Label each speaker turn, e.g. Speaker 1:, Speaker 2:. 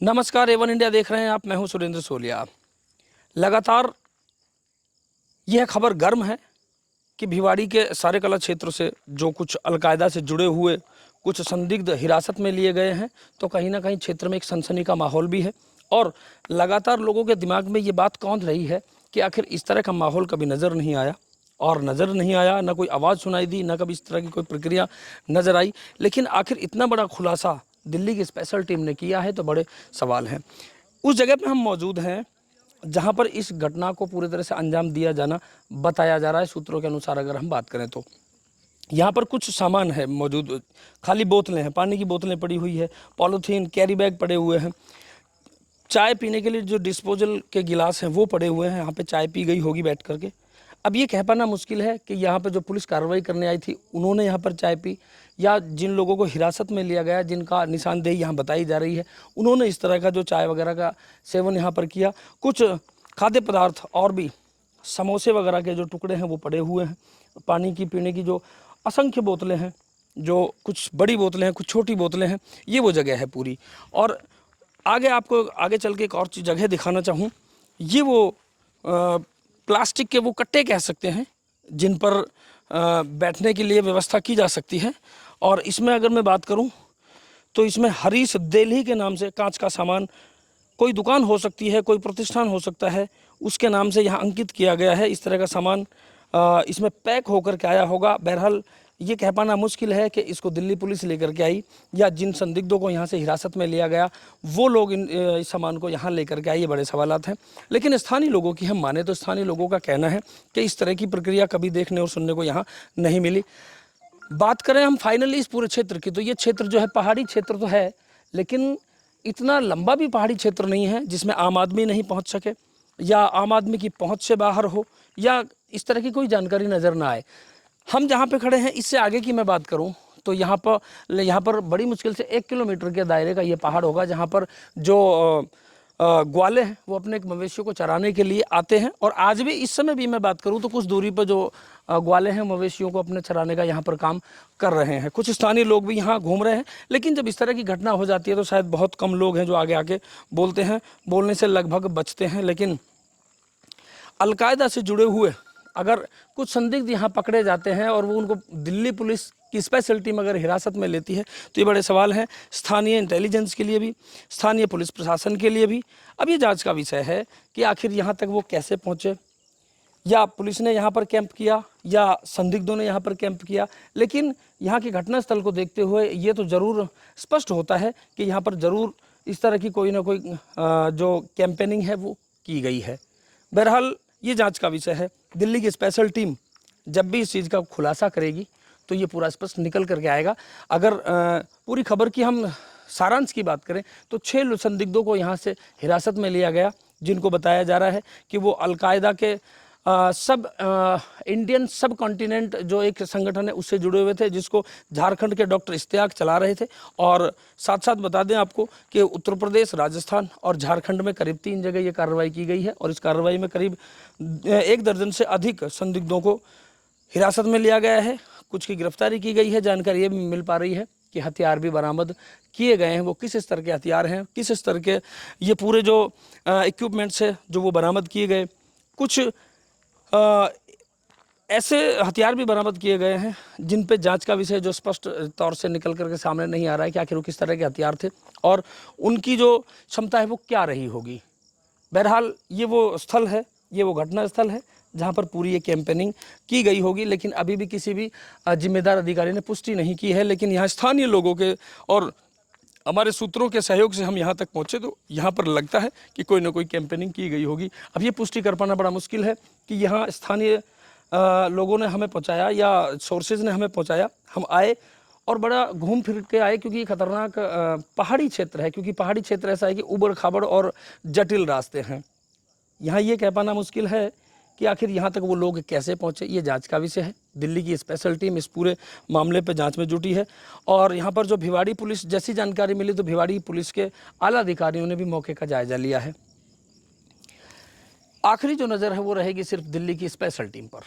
Speaker 1: नमस्कार, Avon India देख रहे हैं आप। मैं हूं सुरेंद्र सोलिया। लगातार यह खबर गर्म है कि भिवाड़ी के सारे कला क्षेत्र से जो कुछ अलकायदा से जुड़े हुए कुछ संदिग्ध हिरासत में लिए गए हैं, तो कहीं ना कहीं क्षेत्र में एक सनसनी का माहौल भी है। और लगातार लोगों के दिमाग में ये बात कौंध रही है कि आखिर इस तरह का माहौल कभी नज़र नहीं आया, और नज़र नहीं आया, ना कोई आवाज़ सुनाई दी, ना कभी इस तरह की कोई प्रक्रिया नज़र आई। लेकिन आखिर इतना बड़ा खुलासा दिल्ली की स्पेशल टीम ने किया है, तो बड़े सवाल हैं। उस जगह पे हम मौजूद हैं जहां पर इस घटना को पूरी तरह से अंजाम दिया जाना बताया जा रहा है। सूत्रों के अनुसार अगर हम बात करें तो यहाँ पर कुछ सामान है मौजूद, खाली बोतलें हैं, पानी की बोतलें पड़ी हुई है, पॉलीथीन, कैरी बैग पड़े हुए हैं, चाय पीने के लिए जो डिस्पोजल के गिलास हैं वो पड़े हुए हैं। यहाँ पे चाय पी गई होगी बैठ करके। अब ये कह पाना मुश्किल है कि यहाँ पे जो पुलिस कार्रवाई करने आई थी उन्होंने यहाँ पर चाय पी, या जिन लोगों को हिरासत में लिया गया, जिनका निशानदेही यहाँ बताई जा रही है, उन्होंने इस तरह का जो चाय वगैरह का सेवन यहाँ पर किया। कुछ खाद्य पदार्थ और भी समोसे वगैरह के जो टुकड़े हैं वो पड़े हुए हैं। पानी की पीने की जो असंख्य बोतलें हैं, जो कुछ बड़ी बोतलें हैं, कुछ छोटी बोतलें हैं, ये वो जगह है पूरी। और आगे आपको आगे चल के एक और जगह दिखाना चाहूँ, ये वो प्लास्टिक के वो कट्टे कह सकते हैं जिन पर बैठने के लिए व्यवस्था की जा सकती है। और इसमें अगर मैं बात करूं तो इसमें हरीश देल्ही के नाम से कांच का सामान, कोई दुकान हो सकती है, कोई प्रतिष्ठान हो सकता है, उसके नाम से यहाँ अंकित किया गया है। इस तरह का सामान इसमें पैक होकर के आया होगा। बहरहाल ये कह पाना मुश्किल है कि इसको दिल्ली पुलिस लेकर के आई या जिन संदिग्धों को यहाँ से हिरासत में लिया गया वो लोग इस सामान को यहाँ लेकर के आए। ये बड़े सवालात हैं। लेकिन स्थानीय लोगों की हम माने तो स्थानीय लोगों का कहना है कि इस तरह की प्रक्रिया कभी देखने और सुनने को यहाँ नहीं मिली। बात करें हम फाइनली इस पूरे क्षेत्र की, तो ये क्षेत्र जो है पहाड़ी क्षेत्र तो है, लेकिन इतना लंबा भी पहाड़ी क्षेत्र नहीं है जिसमें आम आदमी नहीं पहुँच सके, या आम आदमी की पहुँच से बाहर हो, या इस तरह की कोई जानकारी नज़र ना आए। हम जहाँ पे खड़े हैं इससे आगे की मैं बात करूँ तो यहाँ पर बड़ी मुश्किल से 1 किलोमीटर के दायरे का ये पहाड़ होगा, जहाँ पर जो ग्वाले हैं वो अपने मवेशियों को चराने के लिए आते हैं। और आज भी इस समय भी मैं बात करूँ तो कुछ दूरी पर जो ग्वाले हैं मवेशियों को अपने चराने का यहाँ पर काम कर रहे हैं। कुछ स्थानीय लोग भी यहाँ घूम रहे हैं। लेकिन जब इस तरह की घटना हो जाती है तो शायद बहुत कम लोग हैं जो आगे आके बोलते हैं, बोलने से लगभग बचते हैं। लेकिन अलकायदा से जुड़े हुए अगर कुछ संदिग्ध यहाँ पकड़े जाते हैं और वो उनको दिल्ली पुलिस की स्पेशल टीम अगर हिरासत में लेती है, तो ये बड़े सवाल हैं स्थानीय इंटेलिजेंस के लिए भी, स्थानीय पुलिस प्रशासन के लिए भी। अब ये जांच का विषय है कि आखिर यहाँ तक वो कैसे पहुँचे, या पुलिस ने यहाँ पर कैंप किया या संदिग्धों ने यहाँ पर कैंप किया। लेकिन यहाँ की घटनास्थल को देखते हुए ये तो ज़रूर स्पष्ट होता है कि यहाँ पर ज़रूर इस तरह की कोई ना कोई जो कैंपेनिंग है वो की गई है। बहरहाल ये जांच का विषय है। दिल्ली की स्पेशल टीम जब भी इस चीज़ का खुलासा करेगी तो ये पूरा स्पष्ट निकल करके आएगा। अगर पूरी खबर की हम सारांश की बात करें तो 6 संदिग्धों को यहाँ से हिरासत में लिया गया, जिनको बताया जा रहा है कि वो अलकायदा के इंडियन सब कॉन्टिनेंट जो एक संगठन है उससे जुड़े हुए थे, जिसको झारखंड के डॉक्टर इश्तियाक चला रहे थे। और साथ साथ बता दें आपको कि उत्तर प्रदेश, राजस्थान और झारखंड में करीब 3 जगह ये कार्रवाई की गई है, और इस कार्रवाई में करीब 1 दर्जन से अधिक संदिग्धों को हिरासत में लिया गया है। कुछ की गिरफ्तारी की गई है। जानकारी ये भी मिल पा रही है कि हथियार भी बरामद किए गए हैं। वो किस स्तर के हथियार हैं, किस स्तर के ये पूरे जो इक्विपमेंट्स है जो वो बरामद किए गए। कुछ ऐसे हथियार भी बरामद किए गए हैं जिन पे जांच का विषय जो स्पष्ट तौर से निकल करके सामने नहीं आ रहा है कि आखिर वो किस तरह के हथियार थे और उनकी जो क्षमता है वो क्या रही होगी। बहरहाल ये वो स्थल है, ये वो घटना स्थल है जहां पर पूरी ये कैंपेनिंग की गई होगी। लेकिन अभी भी किसी भी जिम्मेदार अधिकारी ने पुष्टि नहीं की है। लेकिन यहाँ स्थानीय लोगों के और हमारे सूत्रों के सहयोग से हम यहाँ तक पहुँचे तो यहाँ पर लगता है कि कोई ना कोई कैंपेनिंग की गई होगी। अब ये पुष्टि कर पाना बड़ा मुश्किल है कि यहाँ स्थानीय लोगों ने हमें पहुँचाया या सोर्सेज ने हमें पहुँचाया। हम आए और बड़ा घूम फिर के आए, क्योंकि खतरनाक पहाड़ी क्षेत्र है, क्योंकि पहाड़ी क्षेत्र ऐसा है कि उबड़ खाबड़ और जटिल रास्ते हैं। यहाँ ये कह पाना मुश्किल है कि आखिर यहाँ तक वो लोग कैसे पहुँचे। ये जांच का विषय है। दिल्ली की स्पेशल टीम इस पूरे मामले पर जांच में जुटी है। और यहाँ पर जो भिवाड़ी पुलिस, जैसी जानकारी मिली तो भिवाड़ी पुलिस के आला अधिकारियों ने भी मौके का जायजा लिया है। आखिरी जो नज़र है वो रहेगी सिर्फ दिल्ली की स्पेशल टीम पर।